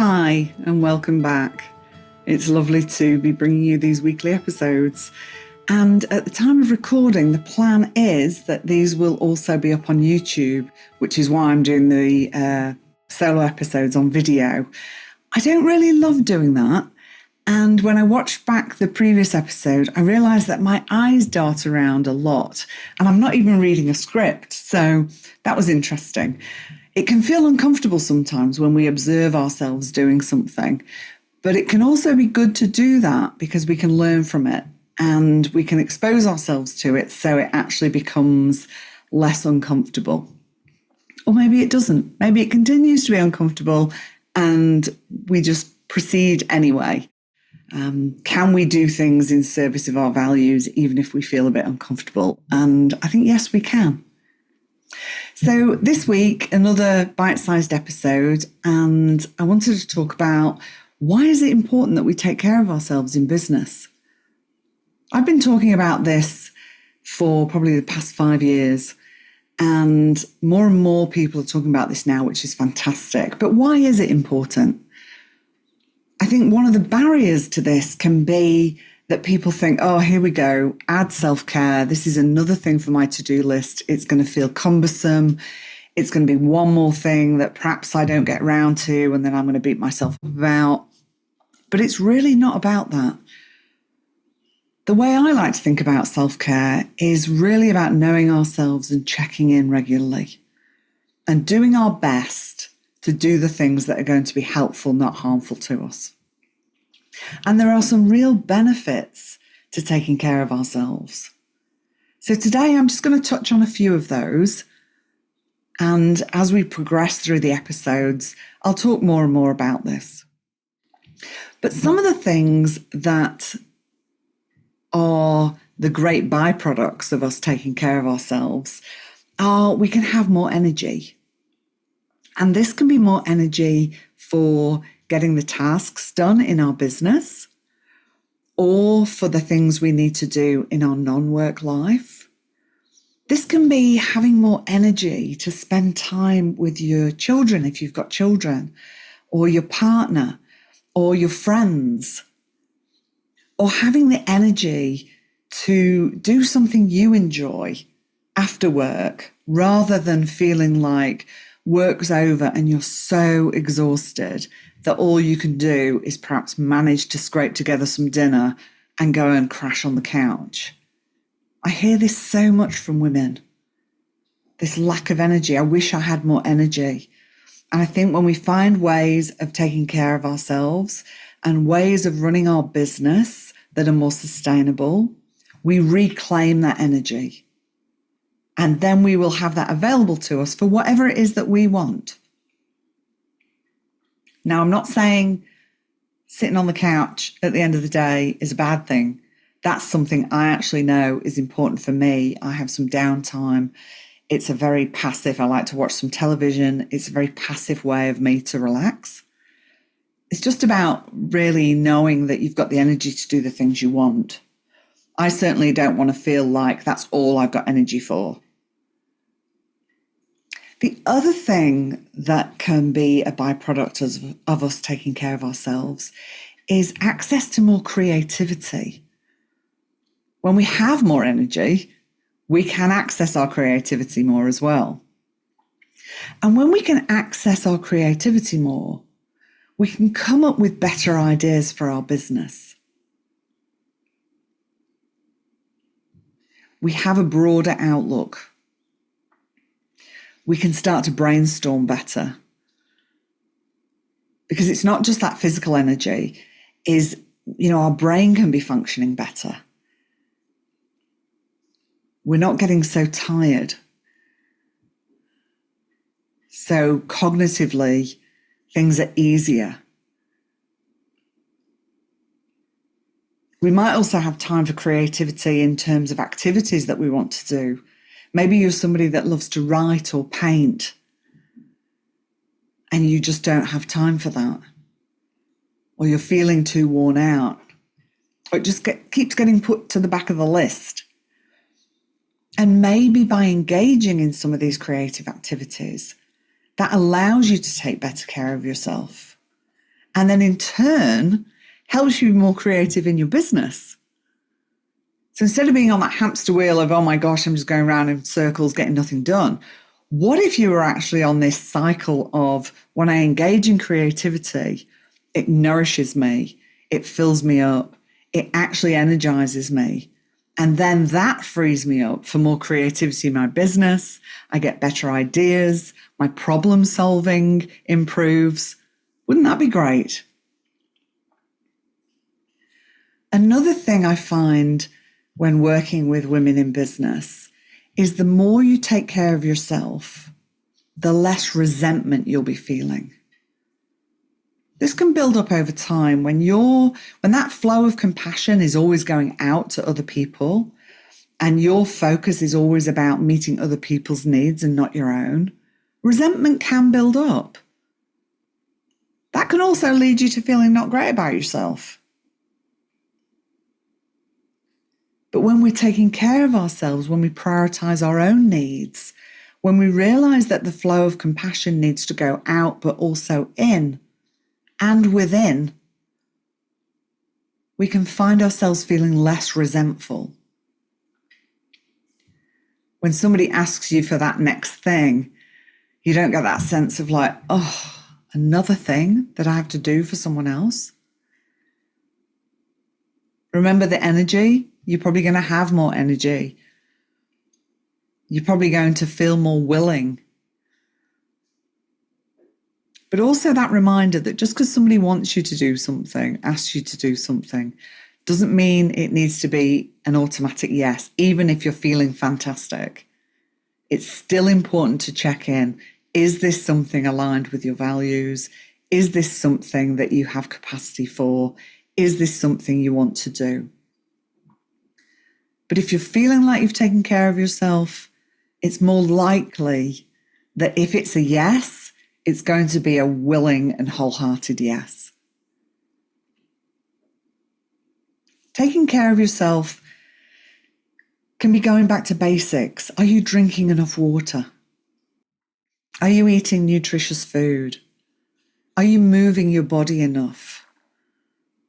Hi, and welcome back. It's lovely to be bringing you these weekly episodes. And at the time of recording, the plan is that these will also be up on YouTube, which is why I'm doing the solo episodes on video. I don't really love doing that. And when I watched back the previous episode, I realised that my eyes dart around a lot and I'm not even reading a script. So that was interesting. It can feel uncomfortable sometimes when we observe ourselves doing something, but it can also be good to do that because we can learn from it and we can expose ourselves to it so it actually becomes less uncomfortable. Or maybe it doesn't. Maybe it continues to be uncomfortable and we just proceed anyway. Can we do things in service of our values even if we feel a bit uncomfortable? And I think, yes, we can. So this week, another bite-sized episode, and I wanted to talk about why is it important that we take care of ourselves in business? I've been talking about this for probably the past 5 years, and more people are talking about this now, which is fantastic. But why is it important? I think one of the barriers to this can be that people think, oh, here we go, add self-care. This is another thing for my to-do list. It's going to feel cumbersome. It's going to be one more thing that perhaps I don't get round to, and then I'm going to beat myself up about. But it's really not about that. The way I like to think about self-care is really about knowing ourselves and checking in regularly and doing our best to do the things that are going to be helpful, not harmful to us. And there are some real benefits to taking care of ourselves. So today I'm just going to touch on a few of those. And as we progress through the episodes, I'll talk more and more about this. But some of the things that are the great byproducts of us taking care of ourselves are we can have more energy. And this can be more energy for getting the tasks done in our business or for the things we need to do in our non-work life. This can be having more energy to spend time with your children if you've got children, or your partner, or your friends, or having the energy to do something you enjoy after work rather than feeling like work's over and you're so exhausted that all you can do is perhaps manage to scrape together some dinner and go and crash on the couch. I hear this so much from women, this lack of energy. I wish I had more energy. And I think when we find ways of taking care of ourselves and ways of running our business that are more sustainable, we reclaim that energy. And then we will have that available to us for whatever it is that we want. Now, I'm not saying sitting on the couch at the end of the day is a bad thing. That's something I actually know is important for me. I have some downtime. It's a very passive, I like to watch some television. It's a very passive way of me to relax. It's just about really knowing that you've got the energy to do the things you want. I certainly don't want to feel like that's all I've got energy for. The other thing that can be a byproduct of us taking care of ourselves is access to more creativity. When we have more energy, we can access our creativity more as well. And when we can access our creativity more, we can come up with better ideas for our business. We have a broader outlook. We can start to brainstorm better. Because it's not just that physical energy, our brain can be functioning better. We're not getting so tired. So cognitively, things are easier. We might also have time for creativity in terms of activities that we want to do. Maybe you're somebody that loves to write or paint and you just don't have time for that. Or you're feeling too worn out. Or it just keeps getting put to the back of the list. And maybe by engaging in some of these creative activities, that allows you to take better care of yourself. And then in turn, helps you be more creative in your business. So instead of being on that hamster wheel of, oh my gosh, I'm just going around in circles, getting nothing done, what if you were actually on this cycle of, when I engage in creativity, it nourishes me, it fills me up, it actually energizes me. And then that frees me up for more creativity in my business. I get better ideas. My problem solving improves. Wouldn't that be great? Another thing I find when working with women in business is the more you take care of yourself, the less resentment you'll be feeling. This can build up over time when that flow of compassion is always going out to other people and your focus is always about meeting other people's needs and not your own. Resentment can build up. That can also lead you to feeling not great about yourself. But when we're taking care of ourselves, when we prioritize our own needs, when we realize that the flow of compassion needs to go out, but also in and within, we can find ourselves feeling less resentful. When somebody asks you for that next thing, you don't get that sense of like, oh, another thing that I have to do for someone else. Remember the energy? You're probably going to have more energy. You're probably going to feel more willing. But also that reminder that just because somebody wants you to do something, asks you to do something, doesn't mean it needs to be an automatic yes, even if you're feeling fantastic. It's still important to check in. Is this something aligned with your values? Is this something that you have capacity for? Is this something you want to do? But if you're feeling like you've taken care of yourself, it's more likely that if it's a yes, it's going to be a willing and wholehearted yes. Taking care of yourself can be going back to basics. Are you drinking enough water? Are you eating nutritious food? Are you moving your body enough?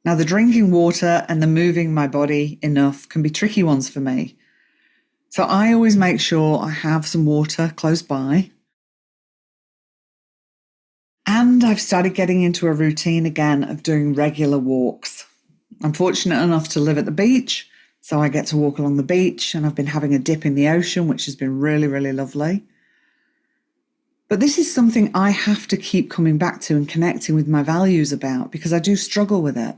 Now, the drinking water and the moving my body enough can be tricky ones for me. So I always make sure I have some water close by. And I've started getting into a routine again of doing regular walks. I'm fortunate enough to live at the beach, so I get to walk along the beach, and I've been having a dip in the ocean, which has been really, really lovely. But this is something I have to keep coming back to and connecting with my values about, because I do struggle with it.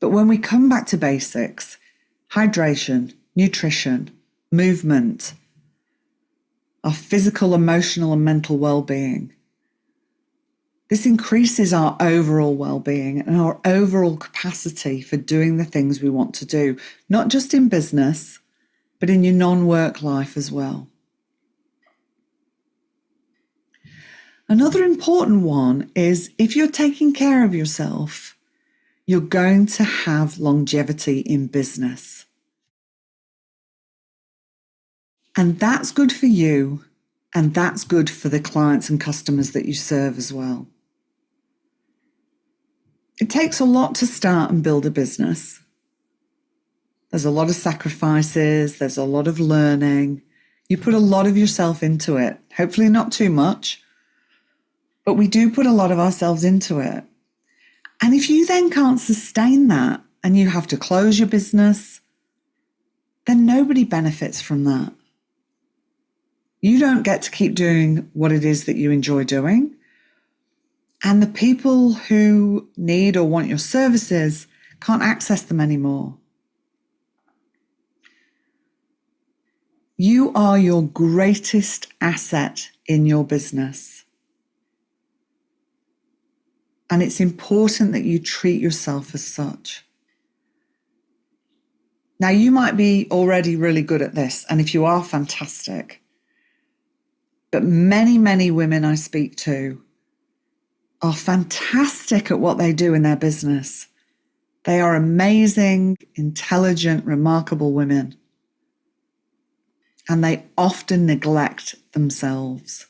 But when we come back to basics, hydration, nutrition, movement, our physical, emotional, and mental well-being, this increases our overall well-being and our overall capacity for doing the things we want to do, not just in business, but in your non-work life as well. Another important one is if you're taking care of yourself, you're going to have longevity in business. And that's good for you, and that's good for the clients and customers that you serve as well. It takes a lot to start and build a business. There's a lot of sacrifices, there's a lot of learning. You put a lot of yourself into it, hopefully not too much, but we do put a lot of ourselves into it. And if you then can't sustain that and you have to close your business, then nobody benefits from that. You don't get to keep doing what it is that you enjoy doing. And the people who need or want your services can't access them anymore. You are your greatest asset in your business. And it's important that you treat yourself as such. Now, you might be already really good at this, and if you are, fantastic. But many, many women I speak to are fantastic at what they do in their business. They are amazing, intelligent, remarkable women. And they often neglect themselves.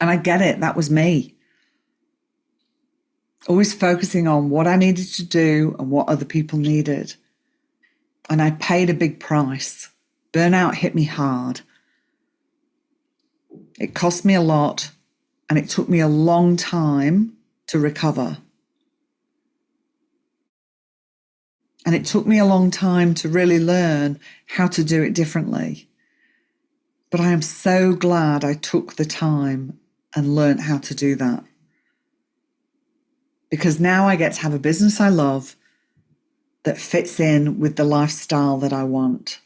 And I get it, that was me. Always focusing on what I needed to do and what other people needed. And I paid a big price. Burnout hit me hard. It cost me a lot, and it took me a long time to recover. And it took me a long time to really learn how to do it differently. But I am so glad I took the time and learned how to do that. Because now I get to have a business I love that fits in with the lifestyle that I want.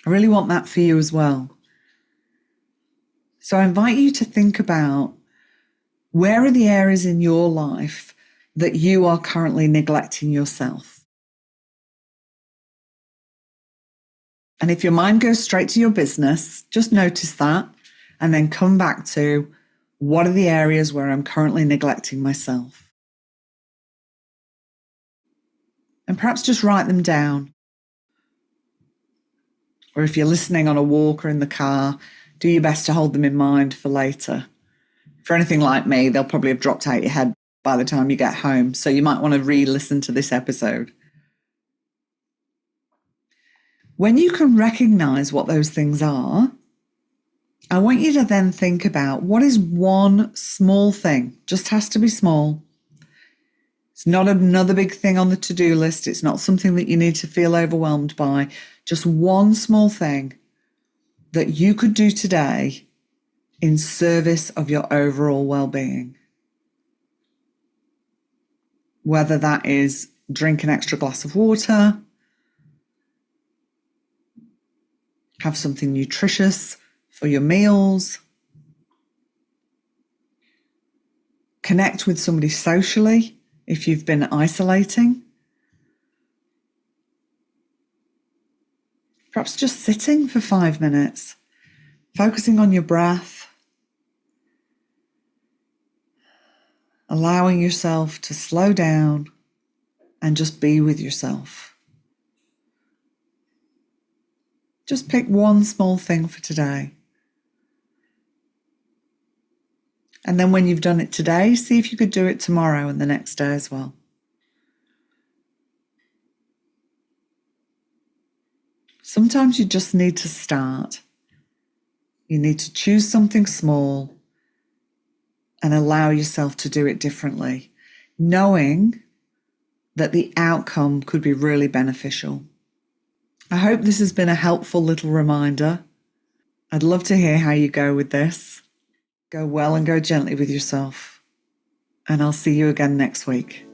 I really want that for you as well. So I invite you to think about, where are the areas in your life that you are currently neglecting yourself? And if your mind goes straight to your business, just notice that and then come back to, what are the areas where I'm currently neglecting myself? And perhaps just write them down. Or if you're listening on a walk or in the car, do your best to hold them in mind for later. For anything like me, they'll probably have dropped out your head by the time you get home. So you might want to re-listen to this episode. When you can recognize what those things are, I want you to then think about, what is one small thing, just has to be small. It's not another big thing on the to-do list. It's not something that you need to feel overwhelmed by. Just one small thing that you could do today in service of your overall well-being. Whether that is drink an extra glass of water, have something nutritious for your meals, connect with somebody socially if you've been isolating, perhaps just sitting for 5 minutes, focusing on your breath, allowing yourself to slow down and just be with yourself. Just pick one small thing for today. And then when you've done it today, see if you could do it tomorrow and the next day as well. Sometimes you just need to start. You need to choose something small and allow yourself to do it differently, knowing that the outcome could be really beneficial. I hope this has been a helpful little reminder. I'd love to hear how you go with this. Go well and go gently with yourself. And I'll see you again next week.